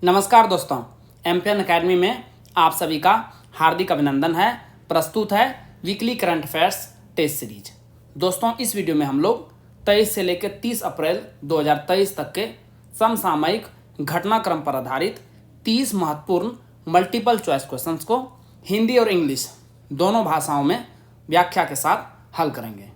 नमस्कार दोस्तों, MPN academy में आप सभी का हार्दिक अभिनंदन है। प्रस्तुत है weekly current affairs test series. दोस्तों, इस वीडियो में हम लोग 23 से लेकर 30 अप्रैल 2023 तक के समसामयिक घटनाक्रम पर आधारित 30 महत्वपूर्ण मल्टीपल चॉइस क्वेश्चंस को हिंदी और इंग्लिश दोनों भाषाओं में व्याख्या के साथ हल करेंगे।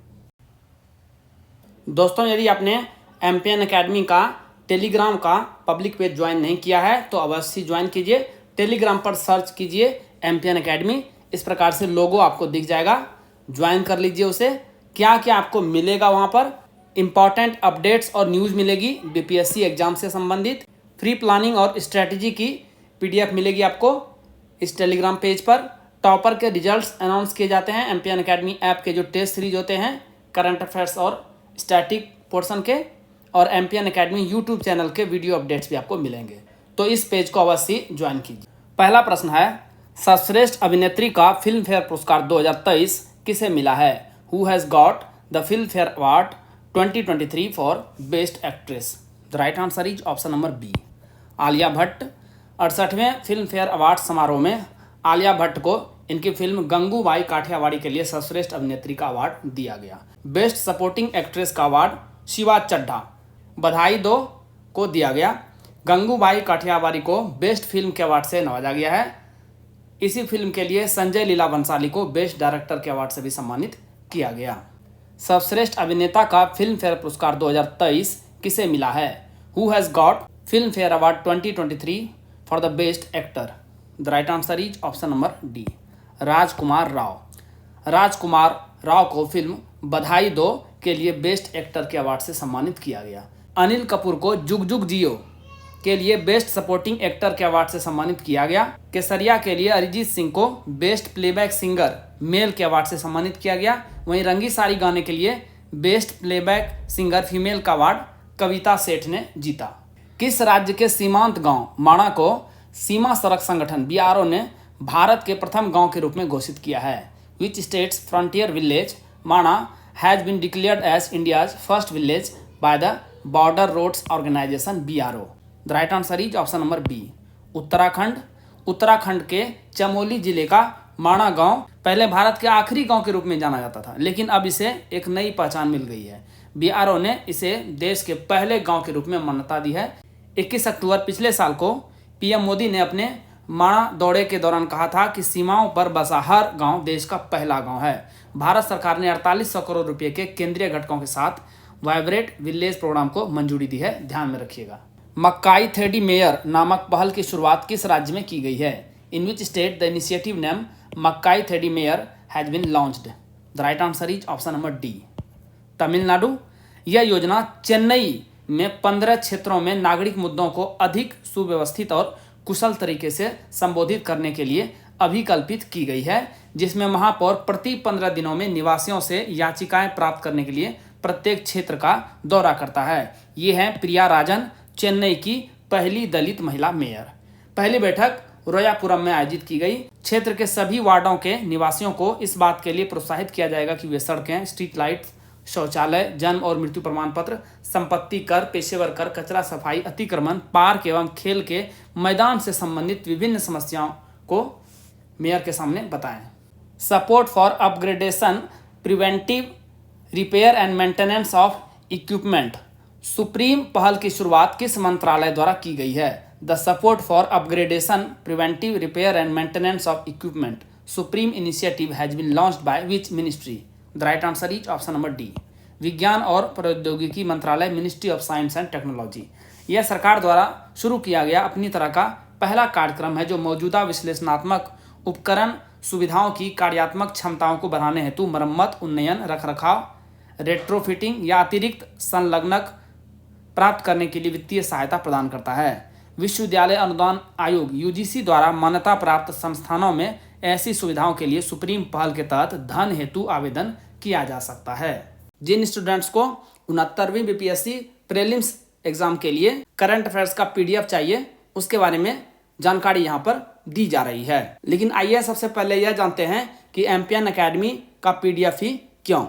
दोस्तों, यदि आपने एमपीएन एकेडमी का टेलीग्राम का पब्लिक पेज ज्वाइन नहीं किया है तो अवश्य ज्वाइन कीजिए। टेलीग्राम पर सर्च कीजिए एमपीएन एकेडमी, इस प्रकार से लोगो आपको दिख जाएगा, ज्वाइन कर लीजिए उसे। क्या क्या आपको मिलेगा वहाँ पर? इंपॉर्टेंट अपडेट्स और न्यूज़ मिलेगी बीपीएससी एग्जाम से संबंधित। फ्री प्लानिंग और स्ट्रेटजी की पीडीएफ मिलेगी आपको इस टेलीग्राम पेज पर। टॉपर के रिजल्ट्स अनाउंस किए जाते हैं एमपीएन एकेडमी ऐप के जो टेस्ट सीरीज होते हैं करंट अफेयर्स और स्टैटिक पोर्शन के, और एमपीएन एकेडमी यूट्यूब चैनल के वीडियो अपडेट्स भी आपको मिलेंगे। तो इस पेज को अवश्य ज्वाइन कीजिए। पहला प्रश्न है, सर्वश्रेष्ठ अभिनेत्री का फिल्म फेयर पुरस्कार 2023 किसे मिला है? Who has got the Filmfare award 2023 for best actress? The right answer is option number B, Alia Bhatt. 68वें फिल्म फेयर अवार्ड समारोह में आलिया भट्ट को इनकी फिल्म गंगूबाई काठियावाड़ी के लिए सर्वश्रेष्ठ अभिनेत्री का अवार्ड दिया गया। बेस्ट सपोर्टिंग एक्ट्रेस का अवार्ड शिवा चड्ढा बधाई दो को दिया गया। गंगूबाई काठियावाड़ी को बेस्ट फिल्म के अवार्ड से नवाजा गया है। इसी फिल्म के लिए संजय लीला बंसाली को बेस्ट डायरेक्टर के अवार्ड से भी सम्मानित किया गया। सर्वश्रेष्ठ अभिनेता का फिल्म फेयर पुरस्कार 2023 किसे मिला है? Who has got Filmfare award 2023 for the best actor? The right answer is option number D, Rajkummar Rao. Rajkummar Rao को फिल्म बधाई दो के लिए बेस्ट एक्टर के अवार्ड से सम्मानित किया गया। अनिल कपूर को जुग जुग जियो के लिए बेस्ट सपोर्टिंग एक्टर के अवार्ड से सम्मानित किया गया। केसरिया के लिए अरिजीत सिंह को बेस्ट प्लेबैक सिंगर मेल के अवार्ड से सम्मानित किया गया। वहीं रंगी साड़ी गाने के लिए बेस्ट प्लेबैक सिंगर फीमेल का अवार्ड कविता सेठ ने जीता। किस राज्य के सीमांत गांव माणा को सीमा सड़क संगठन बीआरओ ने भारत के प्रथम गांव के रूप में घोषित किया है? Which states frontier village Mana has been declared as India's first village by the border roads organisation BRO? The right answer is option number B, Uttarakhand. Uttarakhand के चमोली जिले का माणा गांव पहले भारत के आखिरी गांव के रूप में जाना जाता था, लेकिन अब इसे एक नई पहचान मिल गई है। बीआरओ ने इसे देश के पहले गांव के रूप में मान्यता दी है। 21 अक्टूबर पिछले साल को पीएम मोदी ने अपने माणा दौरे के दौरान कहा था कि सीमाओं पर बसा हर गांव देश का पहला गांव है। भारत सरकार ने 4800 करोड़ रुपए के केंद्रीय घटकों के साथ वाइब्रेट विलेज प्रोग्राम को मंजूरी दी है, ध्यान में रखिएगा। मक्काई थेडी मेयर नामक पहल की शुरुआत किस राज्य में की गई है? In which state the initiative name Makkalai Thedi mayor has been launched? The right answer is option number D, Tamil Nadu. यह योजना चेन्नई में 15 क्षेत्रों में नागरिक मुद्दों को अधिक सुव्यवस्थित और कुशल तरीके से संबोधित करने के लिए अभिकल्पित की गई है, जिसमें महापौर प्रति 15 दिनों में निवासियों से याचिकाएं प्राप्त करने के लिए प्रत्येक क्षेत्र का दौरा करता है। ये है प्रिया राजन, चेन्नई की पहली दलित महिला मेयर। पहली बैठक रोयापुरम में आयोजित की गई। क्षेत्र के सभी वार्डों के निवासियों को इस बात के लिए प्रोत्साहित किया जाएगा कि वे सड़कें, स्ट्रीट लाइट्स, शौचालय, जन्म और मृत्यु प्रमाण पत्र, संपत्ति कर, पेशेवर कर, कचरा सफाई, अतिक्रमण, पार्क एवं खेल के मैदान से संबंधित विभिन्न समस्याओं को मेयर के सामने बताएं। Support for upgradation, preventive repair and maintenance of equipment Supreme पहल की शुरुआत किस मंत्रालय द्वारा की गई है? The support for upgradation, preventive repair and maintenance of equipment Supreme initiative has been launched by which ministry? The right answer is option number D, विज्ञान और प्रौद्योगिकी मंत्रालय, ministry of science and technology. यह सरकार द्वारा शुरू किया गया अपनी तरह का पहला कार्यक्रम है जो मौजूदा विश्लेषणात्मक उपकरण सुविधाओं की कार्यात्मक क्षमताओं को बढ़ाने हेतु मरम्मत, उन्नयन, रखरखाव, रेट्रोफिटिंग या अतिरिक्त संलग्नक प्राप्त करने के लिए वित्तीय सहायता प्रदान करता है। विश्वविद्यालय अनुदान आयोग यूजीसी द्वारा मान्यता प्राप्त संस्थानों में ऐसी सुविधाओं के लिए सुप्रीम पहल के तहत धन हेतु आवेदन किया जा सकता है। जिन स्टूडेंट्स को 69वीं बीपीएससी प्रीलिम्स एग्जाम के लिए करंट अफेयर्स का पीडीएफ चाहिए, उसके बारे में जानकारी यहाँ पर दी जा रही है। लेकिन आइए सबसे पहले यह जानते हैं कि एमपीएन एकेडमी का पीडीएफ ही क्यों?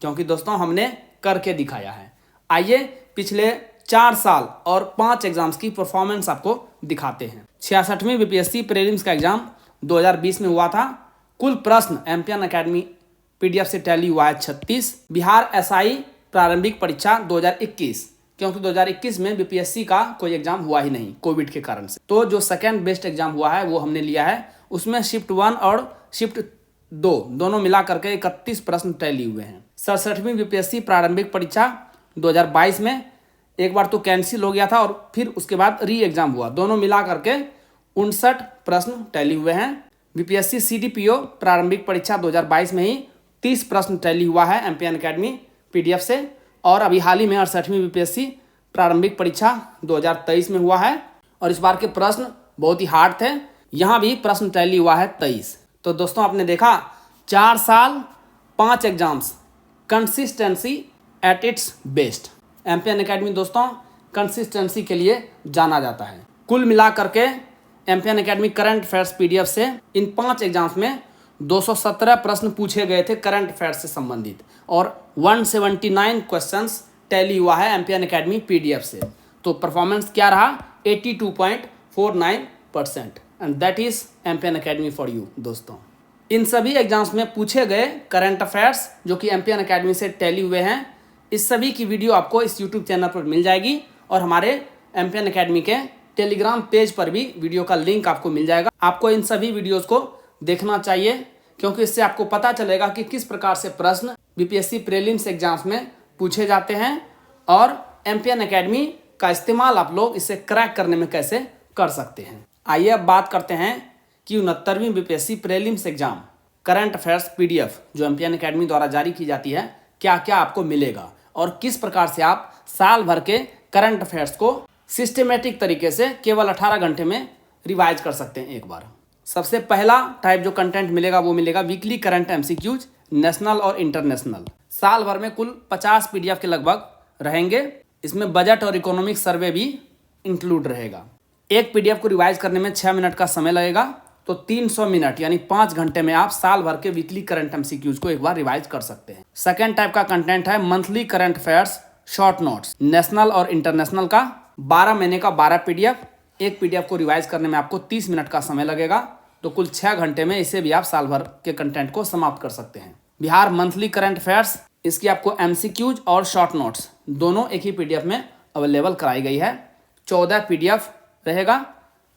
क्योंकि दोस्तों हमने करके दिखाया है। आइए पिछले 4 साल और 5 एग्जाम्स की परफॉर्मेंस आपको दिखाते हैं। 66वीं बीपीएससी प्रीलिम्स का एग्जाम 2020 में हुआ था। कुल प्रश्न एम्पियन एकेडमी पीडीएफ से टैली हुआ है 36। बिहार एसआई प्रारंभिक परीक्षा 2021, क्योंकि 2021 में बीपीएससी का कोई एग्जाम हुआ ही नहीं कोविड के कारण से, तो जो सेकेंड बेस्ट एग्जाम हुआ है वो हमने लिया है। उसमें शिफ्ट 1 और शिफ्ट 2 दोनों मिला करके 31 प्रश्न टैली हुए हैं। 67वीं बीपीएससी प्रारंभिक परीक्षा 2022 में एक बार तो कैंसिल हो गया था और फिर उसके बाद री एग्जाम हुआ, दोनों मिला करके 59 प्रश्न टैली हुए हैं। बीपीएससी सीडीपीओ प्रारंभिक परीक्षा 2022 में ही 30 प्रश्न टैली हुआ है एम्पियन एकेडमी पीडीएफ से। और अभी हाल ही में 68वीं बीपीएससी प्रारंभिक परीक्षा 2023 में हुआ है और इस बार के प्रश्न बहुत ही हार्ड थे। यहाँ भी प्रश्न टैली हुआ है 23। तो दोस्तों आपने देखा 4 साल 5 exams, consistency at its best. Empian academy दोस्तों कंसिस्टेंसी के लिए जाना जाता है। कुल मिला करके Empian academy current affairs PDF से इन 5 एग्जाम्स में 217 प्रश्न पूछे गए थे करंट अफेयर्स से संबंधित और 179 क्वेश्चंस टैली हुआ है एम्पियन एकेडमी पीडीएफ से। तो परफॉर्मेंस क्या रहा 82.49% and that is Empian academy for you. दोस्तों इन सभी एग्जाम्स में पूछे गए करंट अफेयर्स जो कि एम्पियन एकेडमी से टैली हुए हैं, इस सभी की वीडियो आपको इस यूट्यूब चैनल पर मिल जाएगी और हमारे एम्पियन एकेडमी के टेलीग्राम पेज पर भी वीडियो का लिंक आपको मिल जाएगा। आपको इन सभी वीडियोस को देखना चाहिए क्योंकि इससे आपको पता चलेगा कि किस प्रकार से प्रश्न बीपीएससी प्रीलिम्स एग्जाम्स में पूछे जाते हैं और एम्पियन एकेडमी का इस्तेमाल आप लोग इसे क्रैक करने में कैसे कर सकते हैं। आइए अब बात करते हैं कि 69वीं BPSC prelims exam current affairs PDF जो एम्पियन एकेडमी द्वारा जारी की जाती है क्या क्या आपको मिलेगा और किस प्रकार से आप साल भर के करंट अफेयर्स को सिस्टमेटिक तरीके से केवल 18 घंटे में रिवाइज कर सकते हैं एक बार। सबसे पहला टाइप जो कंटेंट मिलेगा वो मिलेगा वीकली करंट एमसीक्यूज नेशनल और इंटरनेशनल। साल भर में कुल 50 पीडीएफ के लगभग रहेंगे। इसमें बजट और इकोनॉमिक सर्वे भी इंक्लूड रहेगा। एक पीडीएफ को रिवाइज करने में 6 मिनट का समय लगेगा, तो 300 मिनट यानी 5 घंटे में आप साल भर के वीकली करंट एमसीक्यूज को एक बार रिवाइज कर सकते हैं। सेकेंड टाइप का कंटेंट है monthly current affairs short notes national और इंटरनेशनल का 12 महीने का 12 पीडीएफ। एक पीडीएफ को रिवाइज करने में आपको 30 मिनट का समय लगेगा, तो कुल 6 घंटे में इसे भी आप साल भर के कंटेंट को समाप्त कर सकते हैं। बिहार मंथली करंट अफेयर्स, इसकी आपको एमसीक्यूज और शॉर्ट नोट्स दोनों एक ही पीडीएफ में अवेलेबल कराई गई है। 14 पीडीएफ रहेगा,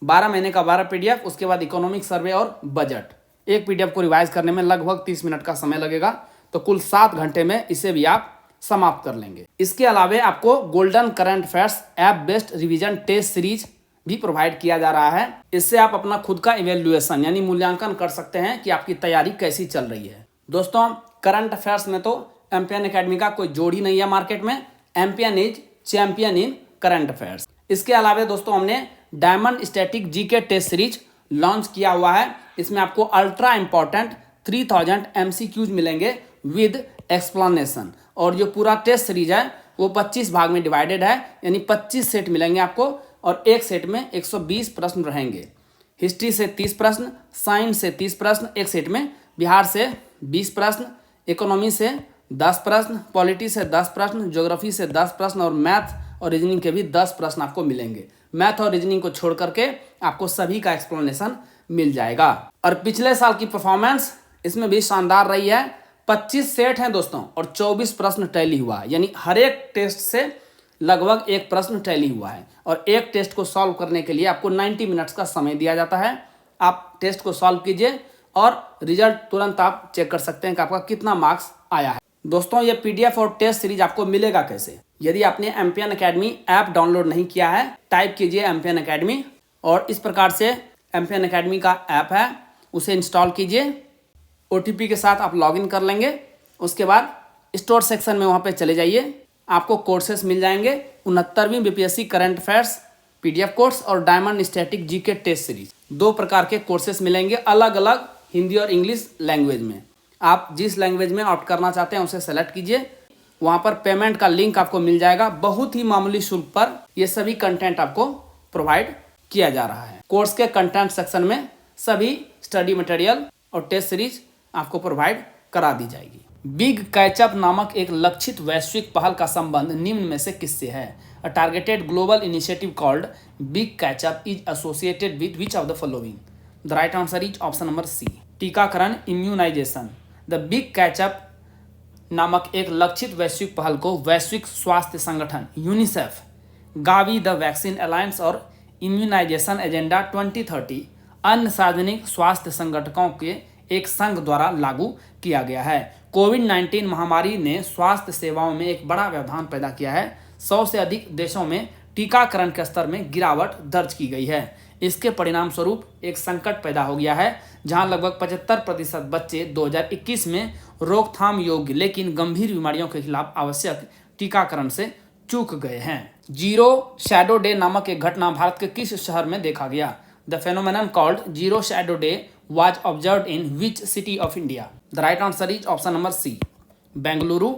12 महीने का 12 पीडीएफ, उसके बाद इकोनॉमिक सर्वे और बजट। एक पीडीएफ को रिवाइज करने में लगभग 30 मिनट का समय लगेगा, तो कुल 7 घंटे में इसे भी आप समाप्त कर लेंगे। इसके अलावा आपको golden current affairs app based revision test series भी प्रोवाइड किया जा रहा है। इससे आप अपना खुद का इवेल्युएशन यानी मूल्यांकन कर सकते हैं कि आपकी तैयारी कैसी चल रही है। दोस्तों करंट अफेयर्स में तो एम्पियन एकेडमी का कोई जोड़ ही नहीं है मार्केट में। Empian is champion in current affairs. इसके अलावा दोस्तों हमने diamond static GK test series launch किया हुआ है। इसमें आपको अल्ट्रा इंपॉर्टेंट 3000 एमसीक्यूज मिलेंगे विद एक्सप्लेनेशन और जो पूरा टेस्ट सीरीज है वो 25 भाग में डिवाइडेड है, यानी 25 सेट मिलेंगे आपको और एक सेट में 120 प्रश्न रहेंगे। हिस्ट्री से 30 प्रश्न, साइंस से 30 प्रश्न एक सेट में, बिहार से 20 प्रश्न, इकोनॉमी से 10 प्रश्न, पॉलिटी से 10 प्रश्न, ज्योग्राफी से 10 प्रश्न और मैथ और रीजनिंग के भी 10 प्रश्न आपको मिलेंगे। मैथ और रीजनिंग को छोड़ करके आपको सभी का एक्सप्लेनेशन मिल जाएगा। और पिछले साल की परफॉर्मेंस इसमें भी शानदार रही है। 25 सेट हैं दोस्तों और 24 प्रश्न टैली हुआ है, यानी हर एक टेस्ट से लगभग एक प्रश्न टैली हुआ है। और एक टेस्ट को सॉल्व करने के लिए आपको 90 मिनट्स का समय दिया जाता है। आप टेस्ट को सॉल्व कीजिए और रिजल्ट तुरंत आप चेक कर सकते हैं कि आपका कितना मार्क्स आया है। दोस्तों ये पीडीएफ और टेस्ट सीरीज आपको मिलेगा कैसे? यदि आपने एम्पियन एकेडमी ऐप डाउनलोड नहीं किया है, टाइप कीजिए एम्पियन एकेडमी और इस प्रकार से एम्पियन एकेडमी का ऐप है उसे इंस्टॉल कीजिए। ओटीपी के साथ आप लॉगिन कर लेंगे। उसके बाद स्टोर सेक्शन में वहाँ पे चले जाइए, आपको कोर्सेस मिल जाएंगे। 69वीं BPSC current affairs PDF course और diamond static GK test series, 2 प्रकार के कोर्सेस मिलेंगे अलग अलग हिंदी और इंग्लिश लैंग्वेज में। आप जिस लैंग्वेज में ऑप्ट करना चाहते हैं उसे सेलेक्ट कीजिए। वहाँ पर पेमेंट का लिंक आपको मिल जाएगा। बहुत ही मामूली शुल्क पर ये सभी कंटेंट आपको प्रोवाइड किया जा रहा है। कोर्स के कंटेंट सेक्शन में सभी स्टडी मटेरियल और टेस्ट सीरीज आपको प्रोवाइड करा दी जाएगी। बिग कैचअप नामक एक लक्षित वैश्विक पहल का संबंध निम्न में से किससे है? A targeted global initiative called big catch-up is associated with which of the following? The right answer is option number C, टीकाकरण, इम्यूनाइजेशन। द बिग कैचअप नामक एक लक्षित वैश्विक पहल को वैश्विक स्वास्थ्य संगठन UNICEF, Gavi the vaccine alliance और इम्यूनाइजेशन एजेंडा 2030 अन्य सार्वजनिक स्वास्थ्य संगठनों के एक संघ द्वारा लागू किया गया है। कोविड-19 महामारी ने स्वास्थ्य सेवाओं में एक बड़ा व्यवधान पैदा किया है। 100 से अधिक देशों में टीकाकरण के स्तर में गिरावट दर्ज की गई है। इसके परिणाम स्वरूप एक संकट पैदा हो गया है, जहां लगभग 75% बच्चे 2021 में रोकथाम योग्य लेकिन गंभीर बीमारियों के खिलाफ आवश्यक टीकाकरण से चूक गए हैं। जीरो शैडो डे नामक एक घटना भारत के किस शहर में देखा गया? The phenomenon called zero shadow day was observed in which city of India? The right answer is option number C, Bengaluru.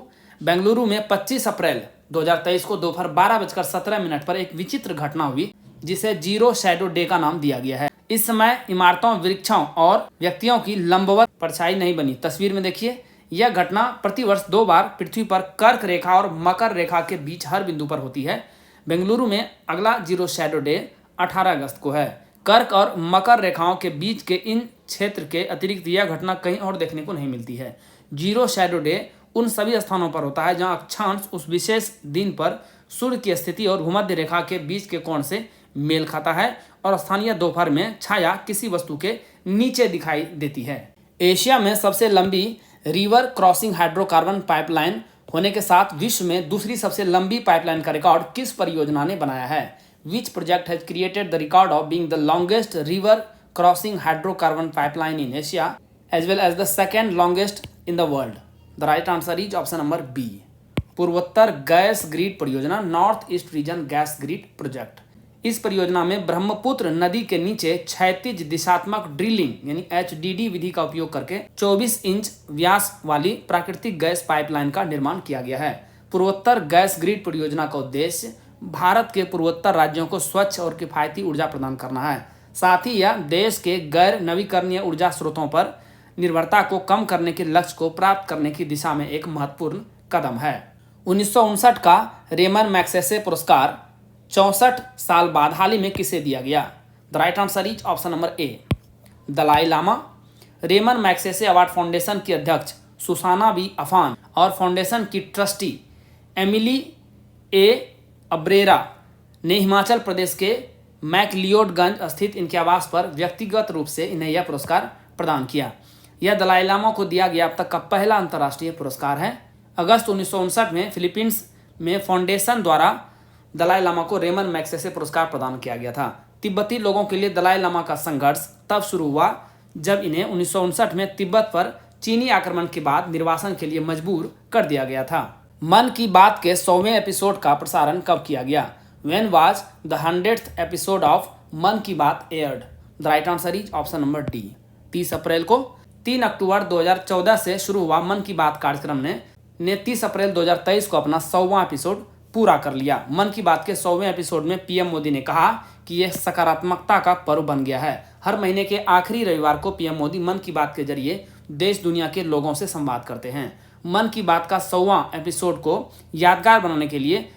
Bengaluru में 25 अप्रैल 2023 को दोपहर 12:17 पर एक विचित्र घटना हुई जिसे जीरो शैडो डे का नाम दिया गया है। इस समय इमारतों, वृक्षों और व्यक्तियों की लंबवत परछाई नहीं बनी। तस्वीर में देखिए, यह घटना प्रतिवर्ष 2 बार पृथ्वी पर कर्क रेखा और मकर रेखा के बीच हर बिंदु पर होती है। बेंगलुरु में अगला जीरो शैडो डे 18 अगस्त को है। कर्क और मकर रेखाओं के बीच के इन क्षेत्र के अतिरिक्त यह घटना कहीं और देखने को नहीं मिलती है। जीरो शैडो डे उन सभी स्थानों पर होता है जहां अक्षांश उस विशेष दिन पर सूर्य की स्थिति और भूमध्य रेखा के बीच के कोण से मेल खाता है और स्थानीय दोपहर में छाया किसी वस्तु के नीचे दिखाई देती है। एशिया में सबसे लंबी रिवर क्रॉसिंग हाइड्रोकार्बन पाइपलाइन होने के साथ विश्व में दूसरी सबसे लंबी पाइपलाइन का रिकॉर्ड किस परियोजना ने बनाया है? Which project has created the record of being the longest river crossing hydrocarbon pipeline in Asia as well as the second longest in the world? The right answer is option number B, पूर्वोत्तर gas grid परियोजना, north east region gas grid project. इस परियोजना में ब्रह्मपुत्र नदी के नीचे क्षैतिज दिशात्मक ड्रिलिंग यानी HDD विधि का उपयोग करके 24 इंच व्यास वाली प्राकृतिक गैस पाइपलाइन का निर्माण किया गया है। पूर्वोत्तर गैस ग्रिड परियोजना का उद्देश्य भारत के पूर्वोत्तर राज्यों को स्वच्छ और किफायती ऊर्जा प्रदान करना है। साथ ही यह देश के गैर नवीकरणीय ऊर्जा स्रोतों पर निर्भरता को कम करने के लक्ष्य को प्राप्त करने की दिशा में एक महत्वपूर्ण कदम है। 1959 का रेमन मैग्सेसे पुरस्कार 64 साल बाद हाल ही में किसे दिया गया? The right answer is option number A, Dalai Lama. Ramon Magsaysay award foundation की अध्यक्ष सुसाना बी अफान और फाउंडेशन की ट्रस्टी एमिली ए अब्रेरा ने हिमाचल प्रदेश के मैकलियोडगंज स्थित इनके आवास पर व्यक्तिगत रूप से इन्हें यह पुरस्कार प्रदान किया। यह दलाई लामा को दिया गया अब तक का पहला अंतर्राष्ट्रीय पुरस्कार है। अगस्त 1959 में फिलीपींस में फाउंडेशन द्वारा दलाई लामा को रेमन मैग्सेसे पुरस्कार प्रदान किया गया था। तिब्बती लोगों के लिए दलाई लामा का संघर्ष तब शुरू हुआ जब इन्हें 1959 में तिब्बत पर चीनी आक्रमण के बाद निर्वासन के लिए मजबूर कर दिया गया था। मन की बात के 100वें एपिसोड का प्रसारण कब किया गया? When was the 100th episode of मन की बात aired? The right answer is option number D, 30 अप्रैल को। 3 अक्टूबर 2014 से शुरू हुआ मन की बात कार्यक्रम ने 30 अप्रैल 2023 को अपना 100वां एपिसोड पूरा कर लिया। मन की बात के 100वें एपिसोड में पीएम मोदी ने कहा कि यह सकारात्मकता का पर्व बन गया है। हर महीने के आखिरी रविवार को पीएम मोदी मन की बात के जरिए देश दुनिया के लोगों से संवाद करते हैं। मन की बात का 100वां एपिसोड को यादगार बनाने के लिए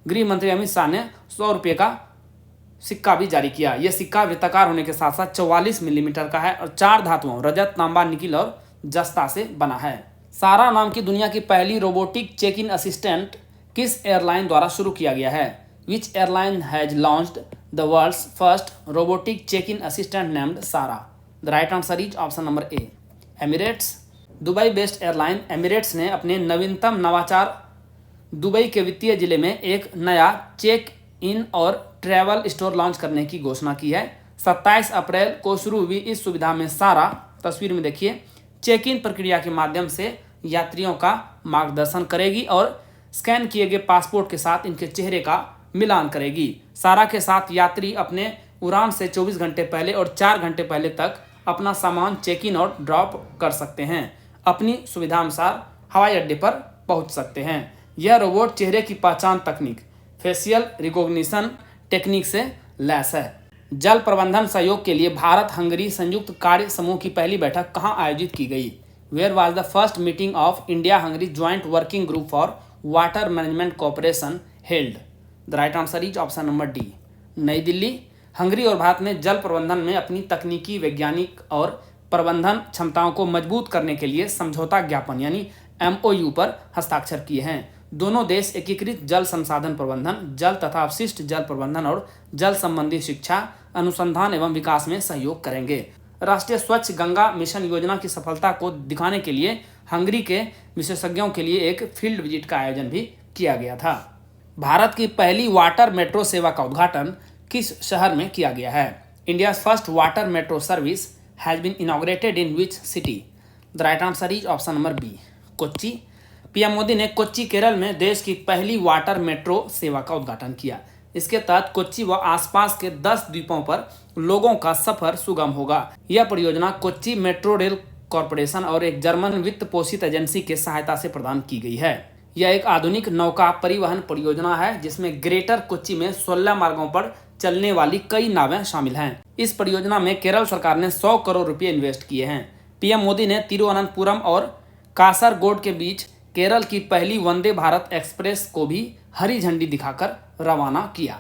गृह मंत्री अमित शाह ने 100 रुपये का सिक्का भी जारी किया। यह सिक्का वृत्ताकार होने के साथ साथ 44 मिलीमीटर का है और 4 धातुओं रजत, तांबा, निकिल और जस्ता से बना है। सारा नाम की दुनिया की पहली रोबोटिक चेक इन असिस्टेंट किस एयरलाइन द्वारा शुरू किया गया है? Which airline has launched the world's first robotic check in assistant named Sara? The right answer is option number A, Emirates. Dubai based airline Emirates ने अपने नवीनतम नवाचार दुबई के वित्तीय जिले में एक नया चेक इन और ट्रैवल स्टोर लॉन्च करने की घोषणा की है। 27 अप्रैल को शुरू हुई इस सुविधा में सारा, तस्वीर में देखिए, चेक इन प्रक्रिया के माध्यम से यात्रियों का मार्गदर्शन करेगी और स्कैन किए गए पासपोर्ट के साथ इनके चेहरे का मिलान करेगी। सारा के साथ यात्री अपने उड़ान से 24 घंटे पहले और 4 घंटे पहले तक अपना सामान चेक इन और ड्रॉप कर सकते हैं। अपनी सुविधा अनुसार हवाई अड्डे पर पहुंच सकते हैं। यह रोबोट चेहरे की पहचान तकनीक फेशियल रिकॉग्निशन टेक्निक से लैस है। जल प्रबंधन सहयोग के लिए भारत हंगरी संयुक्त कार्य समूह की पहली बैठक कहां आयोजित की गई? Where was the first meeting of India Hungary joint working group for water management cooperation held? The right answer is option number D, New Delhi. Hungary और भारत ने जल प्रबंधन में अपनी तकनीकी, वैज्ञानिक और प्रबंधन क्षमताओं को मजबूत करने के लिए समझौता ज्ञापन यानी MOU पर हस्ताक्षर किए हैं। दोनों देश एकीकृत जल संसाधन प्रबंधन, जल तथा अपशिष्ट जल प्रबंधन और जल संबंधी शिक्षा, अनुसंधान एवं विकास में सहयोग करेंगे। राष्ट्रीय स्वच्छ गंगा मिशन योजना की सफलता को दिखाने के लिए हंगरी के विशेषज्ञों के लिए एक फील्ड विजिट का आयोजन भी किया गया था। भारत की पहली वाटर मेट्रो सेवा का उद्घाटन किस शहर में किया गया है? India first water metro service has been inaugurated in which city? The right answer is option number B, Kochi. PM Modi ने कोच्चि केरल में देश की पहली वाटर मेट्रो सेवा का उद्घाटन किया। इसके तहत कोच्चि व आसपास के 10 द्वीपों पर लोगों का सफर सुगम होगा। यह परियोजना कोच्चि मेट्रो रेल कॉरपोरेशन और एक जर्मन वित्त पोषित एजेंसी के सहायता से प्रदान की गई है। यह एक आधुनिक नौका परिवहन परियोजना है जिसमें ग्रेटर कोच्चि में 16 मार्गों पर चलने वाली कई नावें शामिल हैं। इस परियोजना में केरल सरकार ने 100 करोड़ रुपए इन्वेस्ट किए हैं। पीएम मोदी ने तिरुवनंतपुरम और कासरगोड के बीच केरल की पहली वंदे भारत एक्सप्रेस को भी हरी झंडी दिखाकर रवाना किया।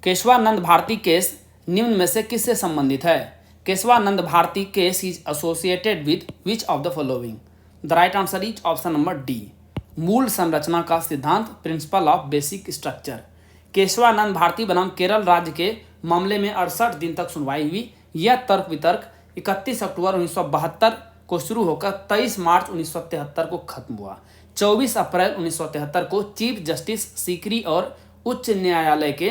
केशवानंद भारती केस निम्न में से किससे संबंधित है? Kesavananda Bharati case is associated with which of the following? The right answer is option number D, मूल संरचना का सिद्धांत, principle of basic structure. Kesavananda Bharati बनाम केरल राज्य के मामले में 68 दिन तक सुनवाई हुई। यह तर्क वितर्क 31 अक्टूबर 1972 को शुरू होकर 23 मार्च 1973 को खत्म हुआ। 24 अप्रैल 1973 को चीफ जस्टिस सीकरी और उच्च न्यायालय के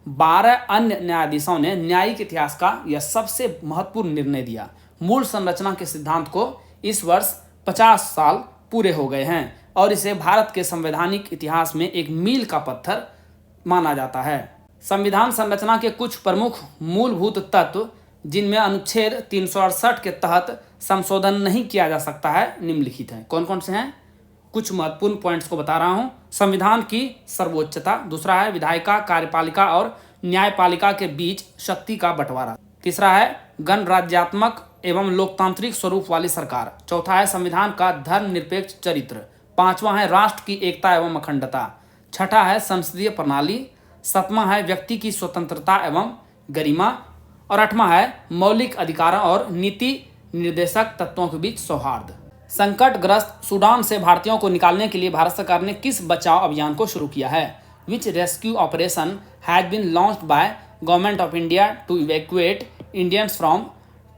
12 अन्य न्यायाधीशों ने न्यायिक इतिहास का यह सबसे महत्वपूर्ण निर्णय दिया। मूल संरचना के सिद्धांत को इस वर्ष 50 साल पूरे हो गए हैं और इसे भारत के संवैधानिक इतिहास में एक मील का पत्थर माना जाता है। संविधान संरचना के कुछ प्रमुख मूलभूत तत्व जिनमें अनुच्छेद 368 के तहत संशोधन नहीं किया जा सकता है निम्नलिखित हैं। कौन कौन से हैं? कुछ महत्वपूर्ण पॉइंट्स को बता रहा हूं। संविधान की सर्वोच्चता, दूसरा है विधायिका, कार्यपालिका और न्यायपालिका के बीच शक्ति का बंटवारा, तीसरा है गणराज्यात्मक एवं लोकतांत्रिक स्वरूप वाली सरकार, चौथा है संविधान का धर्मनिरपेक्ष चरित्र, पांचवा है राष्ट्र की एकता एवं अखंडता, छठा है संसदीय प्रणाली, सातवां है व्यक्ति की स्वतंत्रता एवं गरिमा और आठवां है मौलिक अधिकारों और नीति निर्देशक तत्वों के बीच सौहार्द। संकटग्रस्त सूडान से भारतीयों को निकालने के लिए भारत सरकार ने किस बचाव अभियान को शुरू किया है? Which rescue operation has been launched by government of India to evacuate Indians from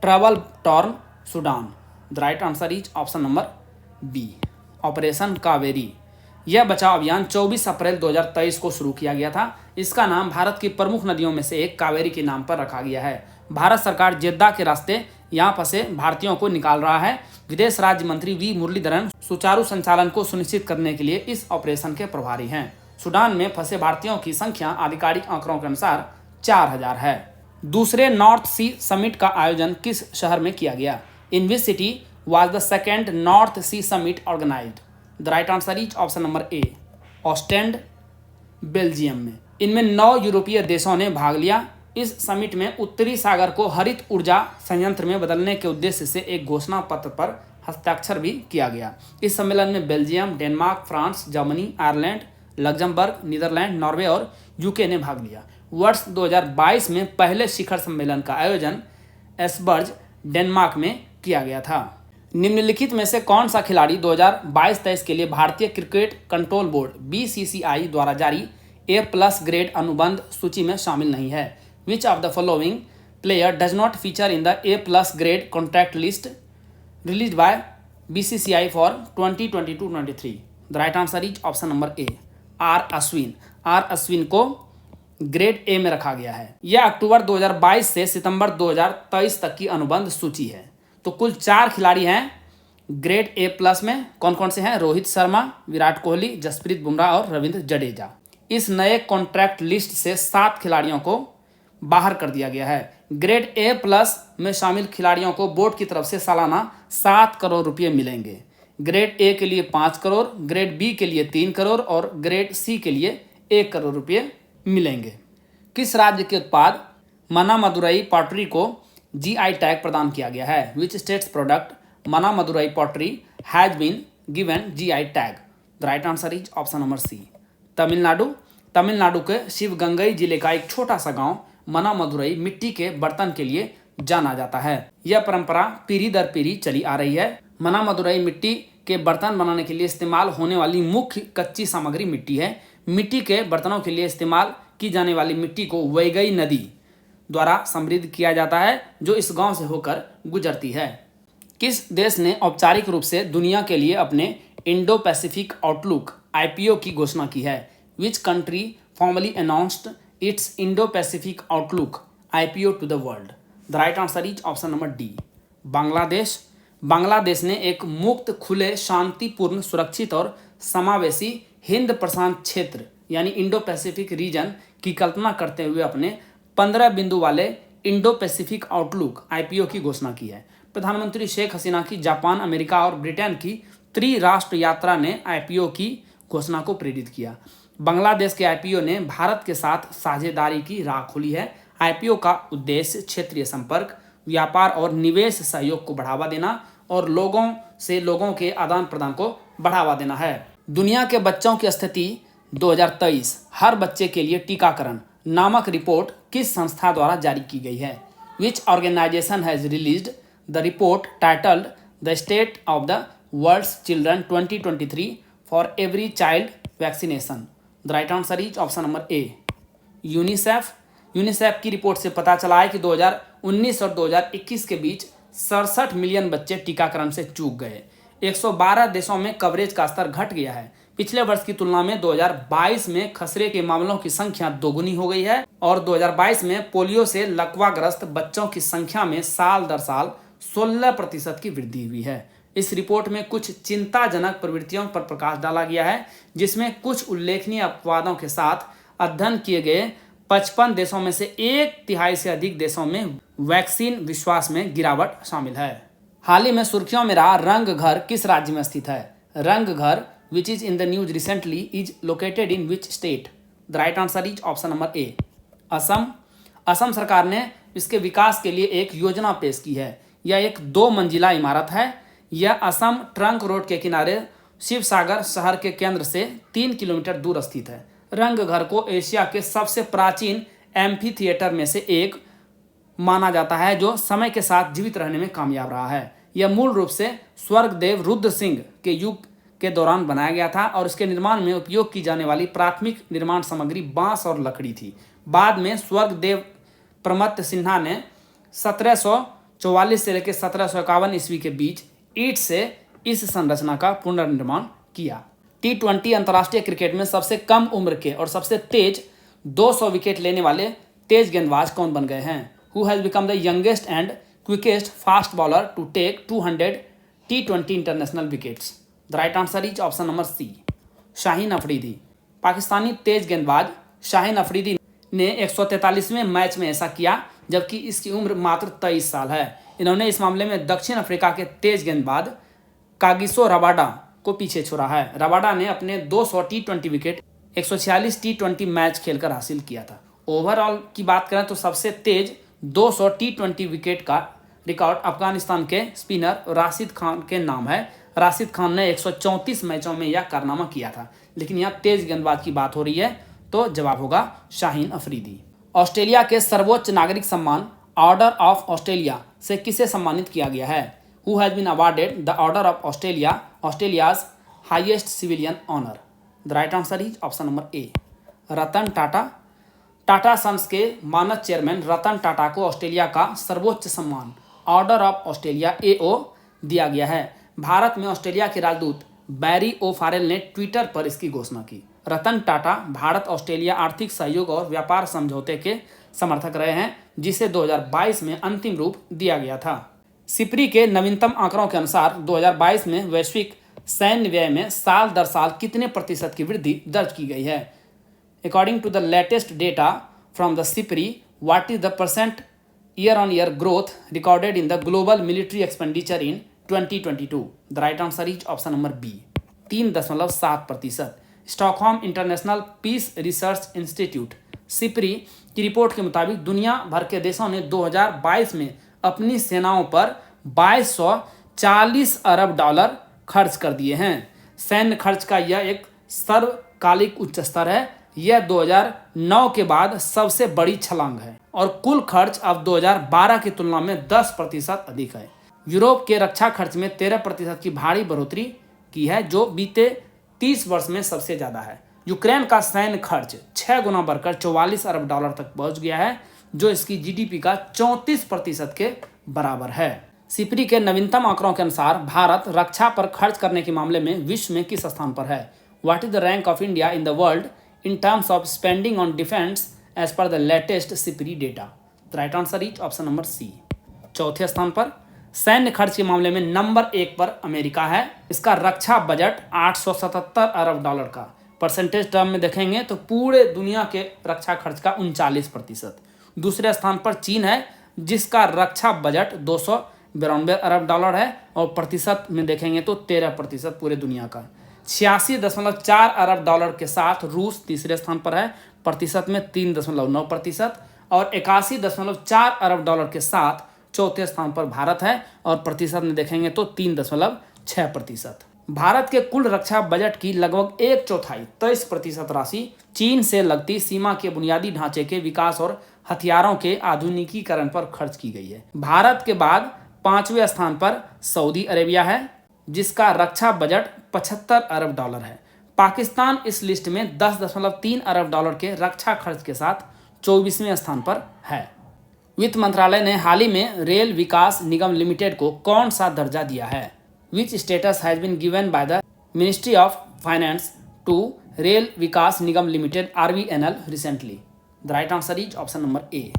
trouble torn Sudan? The right answer is option number B, operation Kaveri. यह बचाव अभियान 24 अप्रैल 2023 को शुरू किया गया था। इसका नाम भारत की प्रमुख नदियों में से एक कावेरी के नाम पर रखा गया है। भारत सरकार जेद्दा के रास्ते यहाँ फंसे भारतीयों को निकाल रहा है। विदेश राज्य मंत्री वी मुरलीधरन सुचारू संचालन को सुनिश्चित करने के लिए इस ऑपरेशन के प्रभारी हैं। सूडान में फंसे भारतीयों की संख्या आधिकारिक आंकड़ों के अनुसार 4000 है। दूसरे नॉर्थ सी समिट का आयोजन किस शहर में किया गया? In which city was the second North Sea summit organized? The right answer is option number A, Ostend, Belgium में। इनमें 9 यूरोपीय देशों ने भाग लिया। इस समिट में उत्तरी सागर को हरित ऊर्जा संयंत्र में बदलने के उद्देश्य से एक घोषणा पत्र पर हस्ताक्षर भी किया गया। इस सम्मेलन में Belgium, Denmark, France, Germany, Ireland, Luxembourg, Netherlands, Norway और यूके ने भाग लिया। वर्ष 2022 में पहले शिखर सम्मेलन का आयोजन एस्बर्ज, डेनमार्क में किया गया था। निम्नलिखित में से कौन सा खिलाड़ी 2022-23 के लिए भारतीय क्रिकेट कंट्रोल बोर्ड BCCI द्वारा जारी A+ ग्रेड अनुबंध सूची में शामिल नहीं है? Which of the following player does not feature in the A+ grade contract list released by BCCI for 2022-23? The right answer is option number A, R Ashwin. R Ashwin को grade A में रखा गया है। यह अक्टूबर 2022 से सितंबर 2023 तक की अनुबंध सूची है। तो कुल 4 खिलाड़ी हैं ग्रेड A+ में। कौन कौन से हैं? रोहित शर्मा, विराट कोहली, जसप्रीत बुमराह और रविंद्र जडेजा। इस नए कॉन्ट्रैक्ट लिस्ट से 7 खिलाड़ियों को बाहर कर दिया गया है। ग्रेड A+ में शामिल खिलाड़ियों को बोर्ड की तरफ से सालाना 7 करोड़ रुपये मिलेंगे। ग्रेड A के लिए 5 करोड़, ग्रेड B के लिए 3 करोड़ और ग्रेड C के लिए 1 करोड़ रुपये मिलेंगे। किस राज्य के उत्पाद मनामदुरई पॉटरी को GI टैग प्रदान किया गया है? Which state's product Manamadurai pottery has been given GI tag? The right answer is option number C, Tamil Nadu. Tamil Nadu के शिवगंगई जिले का एक छोटा सा गांव मनामदुरई मिट्टी के बर्तन के लिए जाना जाता है। यह परंपरा पीढ़ी दर पीढ़ी चली आ रही है। मनामदुरई मिट्टी के बर्तन बनाने के लिए इस्तेमाल होने वाली मुख्य कच्ची सामग्री मिट्टी है। मिट्टी के बर्तनों के लिए इस्तेमाल की जाने वाली मिट्टी को वैगई नदी द्वारा समृद्ध किया जाता है, जो इस गांव से होकर गुजरती है। किस देश ने औपचारिक रूप से दुनिया के लिए अपने इंडो पैसिफिक आउटलुक IPO की घोषणा की है? Which country formally announced its Indo Pacific outlook IPO to the world? The right answer is option number D, Bangladesh. Bangladesh ने एक मुक्त, खुले, शांतिपूर्ण, सुरक्षित और समावेशी हिंद प्रशांत क्षेत्र यानी इंडो पैसिफिक रीजन की कल्पना करते हुए अपने 15 बिंदु वाले इंडो पैसिफिक आउटलुक IPO की घोषणा की है। प्रधानमंत्री शेख हसीना की जापान, अमेरिका और ब्रिटेन की त्रिराष्ट्र यात्रा ने IPO की घोषणा को प्रेरित किया। बांग्लादेश के IPO ने भारत के साथ साझेदारी की राह खोली है। IPO का उद्देश्य क्षेत्रीय संपर्क, व्यापार और निवेश सहयोग को बढ़ावा देना और लोगों से लोगों के आदान प्रदान को बढ़ावा देना है। दुनिया के बच्चों की स्थिति 2023 हर बच्चे के लिए टीकाकरण नामक रिपोर्ट किस संस्था द्वारा जारी की गई है? Which organization has released the report titled the state of the world's children 2023 for every child vaccination? The right answer is option number A, UNICEF. UNICEF की रिपोर्ट से पता चला है कि 2019 और 2021 के बीच 67 मिलियन बच्चे टीकाकरण से चूक गए। 112 देशों में कवरेज का स्तर घट गया है। पिछले वर्ष की तुलना में 2022 में खसरे के मामलों की संख्या दोगुनी हो गई है और 2022 में पोलियो से लकवाग्रस्त बच्चों की संख्या में साल दर साल 16% की वृद्धि हुई है। इस रिपोर्ट में कुछ चिंताजनक प्रवृत्तियों पर प्रकाश डाला गया है, जिसमें कुछ उल्लेखनीय अपवादों के साथ अध्ययन किए गए 55 देशों में से 1/3 से अधिक देशों में वैक्सीन विश्वास में गिरावट शामिल है। हाल ही में सुर्खियों में रहा रंगघर किस राज्य में स्थित है? Ranghar which is in the news recently is located in which state? The right answer is option number A, Assam. Assam सरकार ने इसके विकास के लिए एक योजना पेश की है। यह एक 2 मंजिला इमारत है। यह असम ट्रंक रोड के किनारे शिवसागर शहर के केंद्र से 3 किलोमीटर दूर स्थित है। रंगघर को एशिया के सबसे प्राचीन एम्फी थिएटर में से एक माना जाता है, जो समय के साथ जीवित रहने में कामयाब रहा है। यह मूल रूप से स्वर्गदेव रुद्र सिंह के युग के दौरान बनाया गया था और इसके निर्माण में उपयोग की जाने वाली प्राथमिक निर्माण सामग्री बांस और लकड़ी थी। बाद में स्वर्गदेव प्रमत्त सिन्हा ने 1744 से लेकर 1751 ईस्वी के बीच ईंट से इस संरचना का पुनर्निर्माण किया। T20 अंतर्राष्ट्रीय क्रिकेट में सबसे कम उम्र के और सबसे तेज 200 विकेट लेने वाले तेज गेंदबाज कौन बन गए हैं? Who has become the youngest and quickest fast bowler to take 200 T20 international wickets? The right answer is option number C, Shaheen Afridi. Pakistani तेज गेंदबाज शाहीन अफरीदी ने 143वें मैच में ऐसा किया, जबकि इसकी उम्र मात्र 23 साल है। इन्होंने इस मामले में दक्षिण अफ्रीका के तेज गेंदबाज कागिसो रबाडा को पीछे छोड़ा है। रबाडा ने अपने 200 T20 विकेट 146 T20 मैच खेलकर हासिल किया था। ओवरऑल की बात करें तो सबसे तेज 200 T20 विकेट का रिकॉर्ड अफगानिस्तान के स्पिनर राशिद खान के नाम है। राशिद खान ने 134 मैचों में यह कारनामा किया था। लेकिन यहाँ तेज गेंदबाज की बात हो रही है तो जवाब होगा शाहीन अफरीदी। ऑस्ट्रेलिया के सर्वोच्च नागरिक सम्मान ऑर्डर ऑफ ऑस्ट्रेलिया से किसे सम्मानित किया गया है? Who has been awarded the Order of Australia, Australia's highest civilian honor? The right answer is option number A, Ratan Tata. Tata Sons के मानद चेयरमैन रतन टाटा को ऑस्ट्रेलिया का सर्वोच्च सम्मान ऑर्डर ऑफ ऑस्ट्रेलिया AO दिया गया है। भारत में ऑस्ट्रेलिया के राजदूत बैरी ओ फारेल ने ट्विटर पर इसकी घोषणा की। रतन टाटा भारत ऑस्ट्रेलिया आर्थिक सहयोग और व्यापार समझौते के समर्थक रहे हैं, जिसे 2022 में अंतिम रूप दिया गया था। सिप्री के नवीनतम आंकड़ों के अनुसार 2022 में वैश्विक सैन्य व्यय में साल दर साल कितने प्रतिशत की वृद्धि दर्ज की गई है? According to the latest data from the SIPRI, what is the percent year on year growth recorded in the global military expenditure in 2022? The right answer is option number B, 3.7%। Stockholm International Peace Research Institute SIPRI की report के मुताबिक दुनिया भर के देशों ने 2022 में अपनी सेनाओं पर $2240 अरब खर्च कर दिए हैं। सैन्य खर्च का यह एक सर्वकालिक उच्च स्तर है। यह 2009 के बाद सबसे बड़ी छलांग है और कुल खर्च अब 2012 की तुलना में 10% अधिक है। यूरोप के रक्षा खर्च में 13% की भारी बढ़ोतरी की है, जो बीते 30 वर्ष में सबसे ज्यादा है। यूक्रेन का सैन्य खर्च 6 गुना बढ़कर $44 अरब तक पहुंच गया है, जो इसकी जीडीपी का 34% के बराबर है। सिपरी के नवीनतम आंकड़ों के अनुसार भारत रक्षा पर खर्च करने के मामले में विश्व में किस स्थान पर है? What is the rank of India in the world in terms of spending on defence as per the latest SIPRI data? The right answer is option number C. चौथे स्थान पर सैन्य खर्च के मामले में नंबर 1 पर अमेरिका है। इसका रक्षा बजट $877 अरब का। परसेंटेज टर्म में देखेंगे तो पूरे दुनिया के रक्षा खर्च का 39%। दूसरे स्थान पर चीन है, जिसका रक्षा बजट $292 अरब है और प्रतिशत में देखेंगे तो 13% पूरे दुनिया का। 86.4 अरब के साथ रूस तीसरे स्थान पर है, प्रतिशत में 3.9%। और 81.4 अरब के साथ चौथे स्थान पर भारत है और प्रतिशत में देखेंगे तो 3.6%। भारत के कुल रक्षा बजट की लगभग 1/4 23% राशि चीन से लगती सीमा के बुनियादी ढांचे के विकास और हथियारों के आधुनिकीकरण पर खर्च की गई है। भारत के बाद 5वें स्थान पर सऊदी अरेबिया है, जिसका रक्षा बजट $75 अरब है। पाकिस्तान इस लिस्ट में $10.3 अरब के रक्षा खर्च के साथ 24वें स्थान पर है। वित्त मंत्रालय ने हाल ही में रेल विकास निगम लिमिटेड को कौन सा दर्जा दिया है? Which status has been given by the ministry of finance to Rail Vikas Nigam Limited RVNL recently? The right answer is option number A.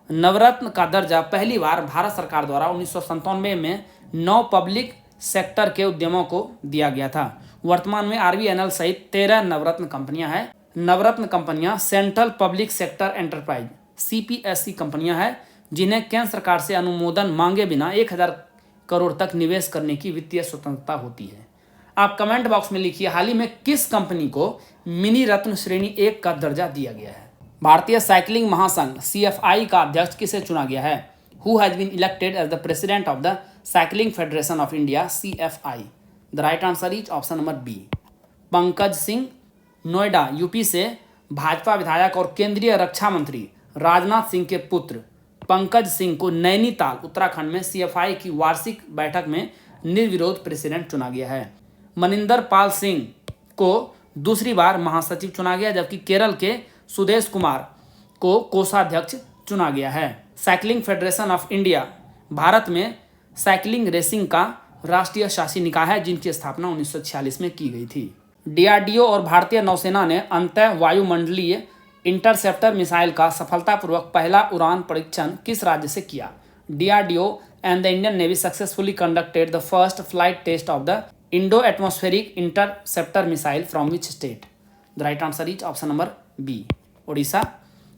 Navratna का दर्जा पहली बार भारत सरकार द्वारा 1997 में 9 पब्लिक सेक्टर के उद्यमों को दिया गया था। वर्तमान में RVNL सहित 13 नवरत्न कंपनियां हैं। नवरत्न कंपनियां central public sector enterprise CPSE कंपनियां हैं, जिन्हें केंद्र सरकार से अनुमोदन मांगे बिना 1000 करोड़ तक निवेश करने की वित्तीय स्वतंत्रता होती है। आप कमेंट बॉक्स में लिखिए हाल ही में किस कंपनी को मिनी रत्न श्रेणी 1 का दर्जा दिया गया है। भारतीय साइकिलिंग महासंघ CFI का अध्यक्ष किसे चुना गया है? Who has been elected as the president of the cycling federation of India CFI? The right answer is option number B. Pankaj Singh Noida UP से भाजपा विधायक और केंद्रीय रक्षा मंत्री राजनाथ सिंह के पुत्र पंकज सिंह को नैनीताल उत्तराखंड में CFI की वार्षिक बैठक में निर्विरोध प्रेसिडेंट चुना गया है। मनिंदर पाल सिंह को दूसरी बार महासचिव चुना गया, जबकि केरल के सुदेश कुमार को कोषाध्यक्ष चुना गया है। Cycling federation of India Bharat में साइकिलिंग रेसिंग का राष्ट्रीय शासी निकाय है, जिनकी स्थापना 1946 में की गई थी। DRDO और भारतीय नौसेना ने अंतः वायुमंडलीय इंटरसेप्टर मिसाइल का सफलतापूर्वक पहला उड़ान परीक्षण किस राज्य से किया? DRDO and the Indian Navy successfully conducted the first flight test of the endo atmospheric interceptor missile from which state? The right answer is option number B, Odisha.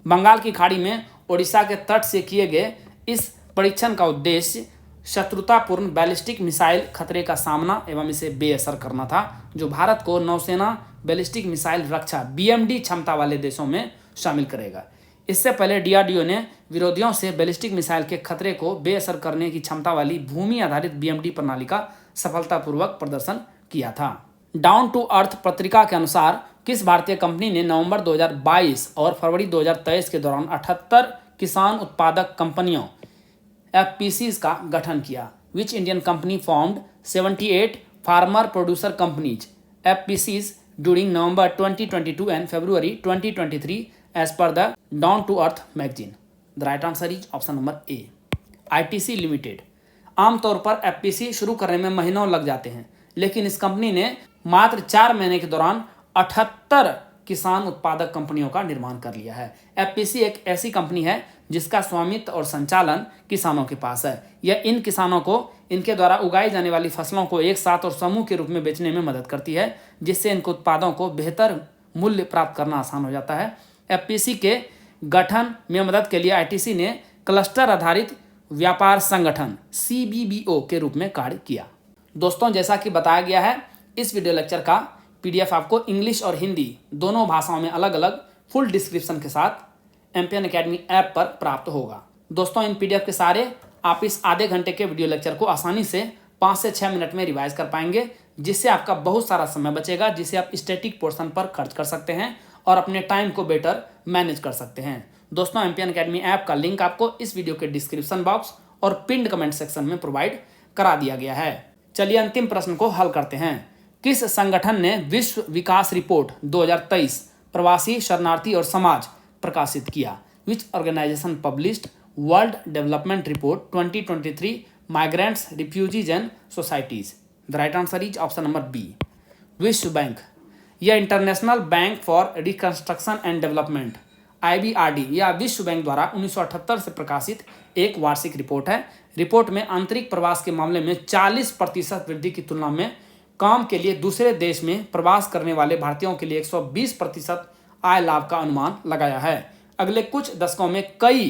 Bengal की खाड़ी में ओडिशा के तट से किए गए इस परीक्षण का उद्देश्य शत्रुतापूर्ण बैलिस्टिक मिसाइल खतरे का सामना एवं इसे बेअसर करना था, जो भारत को नौसेना बैलिस्टिक मिसाइल रक्षा BMD क्षमता वाले देशों में शामिल करेगा। इससे पहले DRDO ने विरोधियों से बैलिस्टिक मिसाइल के खतरे को बेअसर करने की क्षमता वाली भूमि आधारित BMD प्रणाली का सफलतापूर्वक प्रदर्शन किया था। डाउन टू अर्थ पत्रिका के अनुसार किस भारतीय कंपनी ने नवंबर 2022 और फरवरी 2023 के दौरान 78 किसान उत्पादक कंपनियों FPCs का गठन किया? Which Indian company formed 78 farmer producer companies FPCs during November 2022 and February 2023 as per the Down To Earth magazine? The right answer is option number A. ITC Limited आमतौर पर FPC शुरू करने में महीनों लग जाते हैं, लेकिन इस कंपनी ने मात्र 4 महीने के दौरान 78 किसान उत्पादक कंपनियों का निर्माण कर लिया है। FPC एक ऐसी कंपनी है जिसका स्वामित्व और संचालन किसानों के पास है। यह इन किसानों को इनके द्वारा उगाई जाने वाली फसलों को एक साथ और समूह के रूप में बेचने में मदद करती है, जिससे इनके उत्पादों को बेहतर मूल्य प्राप्त करना आसान हो जाता है। FPC के गठन में मदद के लिए ITC ने क्लस्टर आधारित व्यापार संगठन CBBO के रूप में कार्य किया। दोस्तों, जैसा कि बताया गया है, इस वीडियो लेक्चर का PDF आपको इंग्लिश और हिंदी दोनों भाषाओं में अलग अलग फुल डिस्क्रिप्शन के साथ एम्पियन अकेडमी ऐप पर प्राप्त होगा। दोस्तों, इन PDF के सारे आप इस आधे घंटे के वीडियो लेक्चर को आसानी से 5 से 6 मिनट में रिवाइज कर पाएंगे, जिससे आपका बहुत सारा समय बचेगा, जिसे आप स्टैटिक पोर्शन पर खर्च कर सकते हैं और अपने टाइम को बेटर मैनेज कर सकते हैं। दोस्तों, एमपीएन अकेडमी ऐप का लिंक आपको इस वीडियो के डिस्क्रिप्शन बॉक्स और पिन्ड कमेंट सेक्शन में प्रोवाइड करा दिया गया है। चलिए अंतिम प्रश्न को हल करते हैं। किस संगठन ने विश्व विकास रिपोर्ट 2023 प्रवासी, शरणार्थी और समाज प्रकाशित किया? Which organization published world development report 2023 migrants, refugees and societies? The right answer is option number B, विश्व बैंक। यह international bank for reconstruction and development IBRD या विश्व बैंक द्वारा 1978 से प्रकाशित एक वार्षिक रिपोर्ट है। रिपोर्ट में आंतरिक प्रवास के मामले में 40% वृद्धि की तुलना में काम के लिए दूसरे देश में प्रवास करने वाले भारतीयों के लिए 120% आय लाभ का अनुमान लगाया है। अगले कुछ दशकों में कई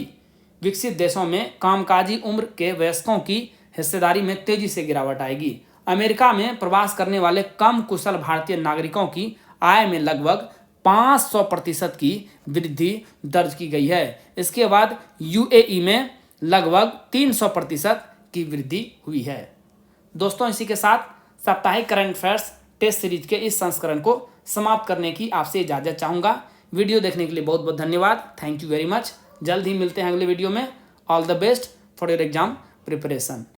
विकसित देशों में कामकाजी उम्र के वयस्कों की हिस्सेदारी में तेजी से गिरावट आएगी। अमेरिका में प्रवास करने वाले कम कुशल भारतीय नागरिकों की आय में लगभग 500% की वृद्धि दर्ज की गई है। इसके बाद UAE में लगभग 300% की वृद्धि हुई है। दोस्तों, इसी के साथ साप्ताहिक करंट अफेयर्स टेस्ट सीरीज के इस संस्करण को समाप्त करने की आपसे इजाजत चाहूँगा। वीडियो देखने के लिए बहुत बहुत धन्यवाद। Thank you very much. जल्द ही मिलते हैं अगले वीडियो में। All the best for your exam preparation.